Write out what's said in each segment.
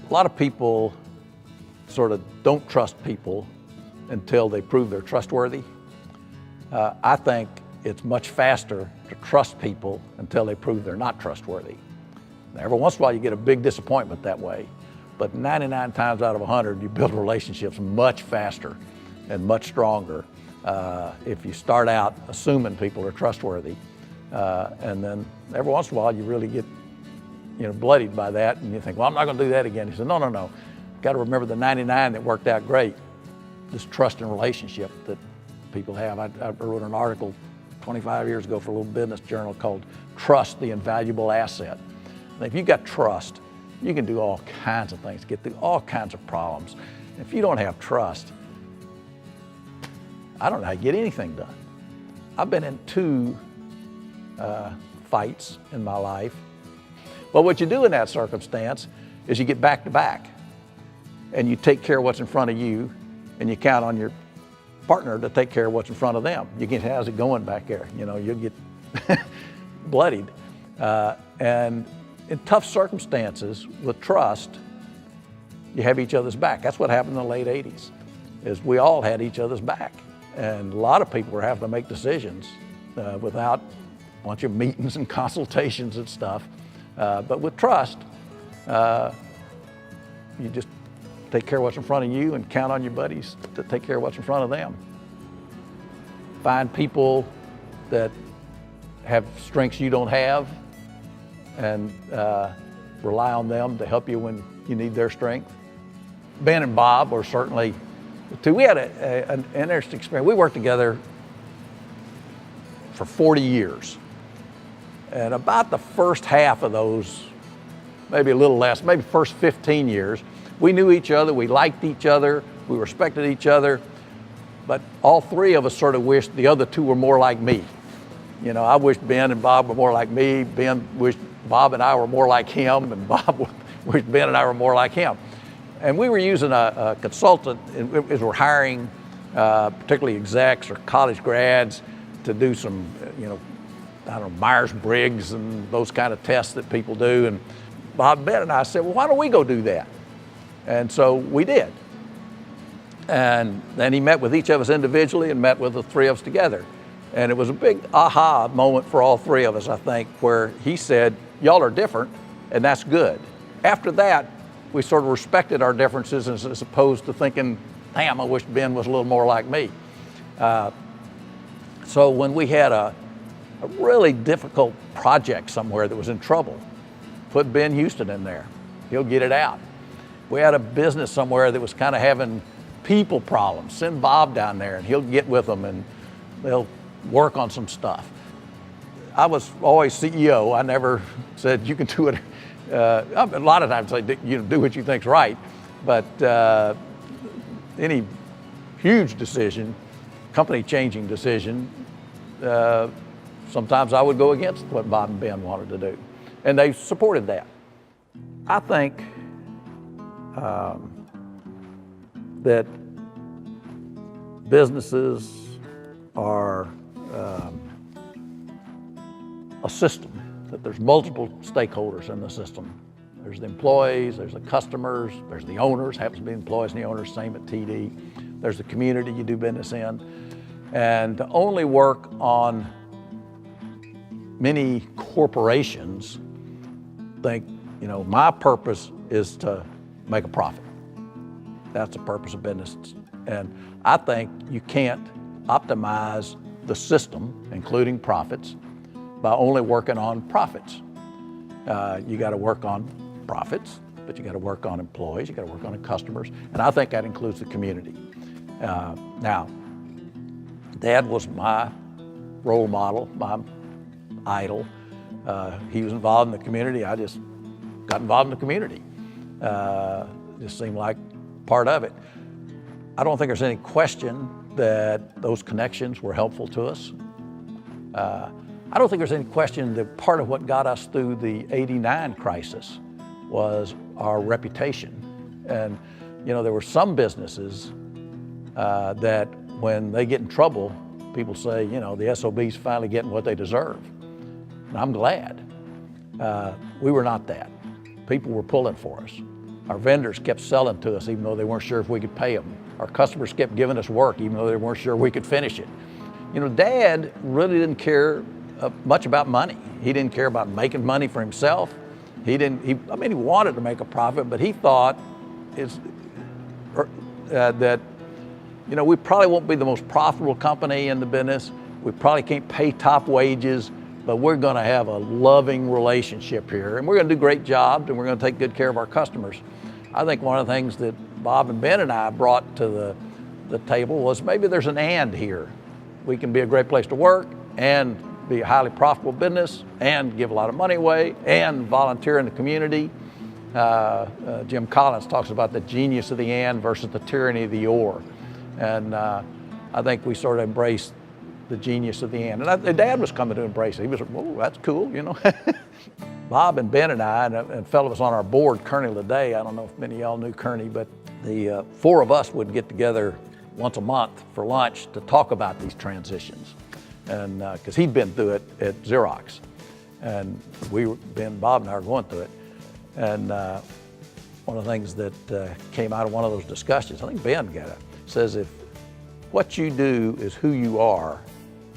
A lot of people sort of don't trust people until they prove they're trustworthy. I think it's much faster to trust people until they prove they're not trustworthy. Now, every once in a while you get a big disappointment that way, but 99 times out of 100 you build relationships much faster and much stronger if you start out assuming people are trustworthy. And then every once in a while you really get bloodied by that, and you think, well, I'm not going to do that again. He said, no. Got to remember the 99 that worked out great. This trust and relationship that people have. I wrote an article 25 years ago for a little business journal called Trust, the Invaluable Asset. And if you got trust, you can do all kinds of things, get through all kinds of problems. If you don't have trust, I don't know how you get anything done. I've been in 2 fights in my life. But what you do in that circumstance is you get back to back and you take care of what's in front of you, and you count on your partner to take care of what's in front of them. You get, how's it going back there? You'll get bloodied. And in tough circumstances with trust, you have each other's back. That's what happened in the late 80s, is we all had each other's back. And a lot of people were having to make decisions without a bunch of meetings and consultations and stuff. But with trust, you just take care of what's in front of you and count on your buddies to take care of what's in front of them. Find people that have strengths you don't have and rely on them to help you when you need their strength. Ben and Bob were certainly, we had an interesting experience. We worked together for 40 years. And about the first half of those, maybe a little less, maybe first 15 years, we knew each other, we liked each other, we respected each other, but all 3 of us sort of wished the other 2 were more like me. I wished Ben and Bob were more like me, Ben wished Bob and I were more like him, and Bob wished Ben and I were more like him. And we were using a consultant as we're hiring, particularly execs or college grads, to do some, Myers-Briggs and those kind of tests that people do. And Bob, Ben, and I said, well, why don't we go do that? And so we did. And then he met with each of us individually and met with the 3 of us together. And it was a big aha moment for all 3 of us, I think, where he said, y'all are different, and that's good. After that, we sort of respected our differences as opposed to thinking, damn, I wish Ben was a little more like me. So when we had a really difficult project somewhere that was in trouble, put Ben Houston in there. He'll get it out. We had a business somewhere that was kind of having people problems. Send Bob down there and he'll get with them and they'll work on some stuff. I was always CEO. I never said you can do it. A lot of times I do what you think's right, but any huge decision, company-changing decision, sometimes I would go against what Bob and Ben wanted to do, and they supported that. I think that businesses are a system, that there's multiple stakeholders in the system. There's the employees, there's the customers, there's the owners, happens to be employees and the owners, same at TD. There's the community you do business in. And to only work on many corporations think, my purpose is to make a profit. That's the purpose of business. And I think you can't optimize the system, including profits, by only working on profits. You got to work on profits, but you got to work on employees, you got to work on customers, and I think that includes the community. Now, Dad was my role model, my idol. He was involved in the community. I just got involved in the community. Just seemed like part of it. I don't think there's any question that those connections were helpful to us. I don't think there's any question that part of what got us through the '89 crisis was our reputation. And, there were some businesses that when they get in trouble, people say, the SOB's finally getting what they deserve. And I'm glad. We were not that. People were pulling for us. Our vendors kept selling to us even though they weren't sure if we could pay them. Our customers kept giving us work even though they weren't sure we could finish it. You know, Dad really didn't care much about money. He didn't care about making money for himself. He wanted to make a profit, but he thought that, you know, we probably won't be the most profitable company in the business. We probably can't pay top wages, but we're going to have a loving relationship here, and we're going to do great jobs, and we're going to take good care of our customers. I think one of the things that Bob and Ben and I brought to the table was maybe there's an and here. We can be a great place to work and be a highly profitable business and give a lot of money away and volunteer in the community. Jim Collins talks about the genius of the and versus the tyranny of the or. And I think we sort of embraced the genius of the and. And Dad was coming to embrace it. He was, oh, that's cool, you know. Bob and Ben and I, and a fellow was on our board, Kearney today. I don't know if many of y'all knew Kearney, but the four of us would get together once a month for lunch to talk about these transitions. And because he'd been through it at Xerox. And Bob and I were going through it. And one of the things that came out of one of those discussions, I think Ben got it, says if what you do is who you are,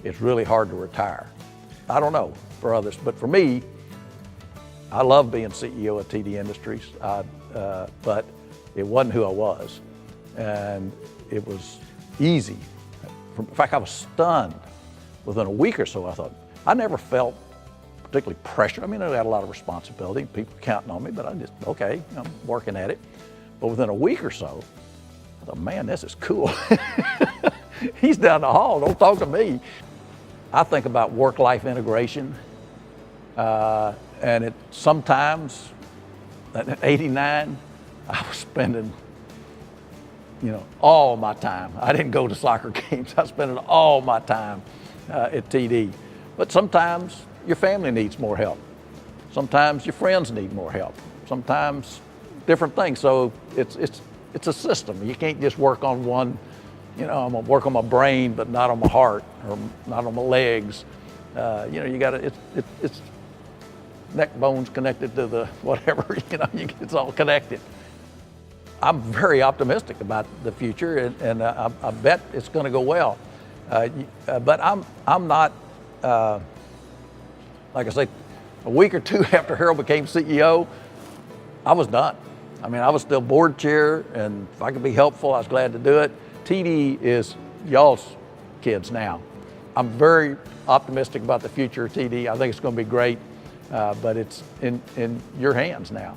it's really hard to retire. I don't know for others, but for me, I love being CEO of TD Industries, but it wasn't who I was. And it was easy. In fact, I was stunned. Within a week or so, I thought, I never felt particularly pressured. I mean, I had a lot of responsibility, people counting on me, but I just, okay, I'm working at it. But within a week or so, I thought, man, this is cool. He's down the hall, don't talk to me. I think about work-life integration, and sometimes, at 89, I was spending, you know, all my time. I didn't go to soccer games. I was spending all my time at TD. But sometimes your family needs more help. Sometimes your friends need more help. Sometimes different things. So it's a system. You can't just work on one, you know, I'm gonna work on my brain, but not on my heart or not on my legs. You know, you gotta, it's neck bones connected to the whatever, you know, it's all connected. I'm very optimistic about the future, and I bet it's gonna go well. But I'm not, like I say, a week or two after Harold became CEO, I was done. I mean, I was still board chair, and if I could be helpful, I was glad to do it. TD is y'all's kids now. I'm very optimistic about the future of TD. I think it's going to be great, but it's in your hands now.